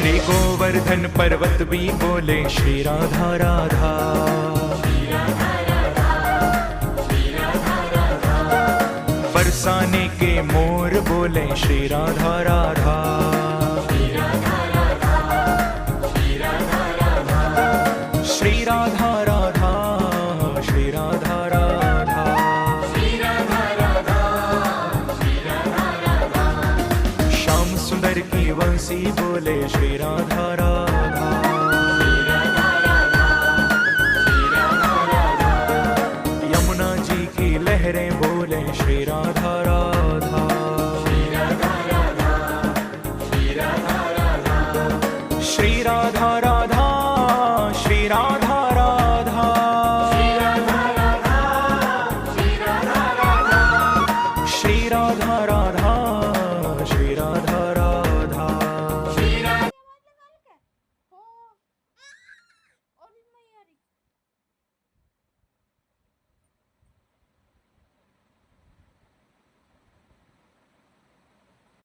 श्री गोवर्धन पर्वत भी बोले श्री राधा राधा। बरसाने के मोर बोले श्री राधा राधा। श्री राधा राधा, श्री राधा राधा, श्री राधा राधा। श्याम सुंदर की वंशी बोले श्री राधा राधा। यमुना जी की लहरें बोले श्री राधा राधा। श्री राधा राधा।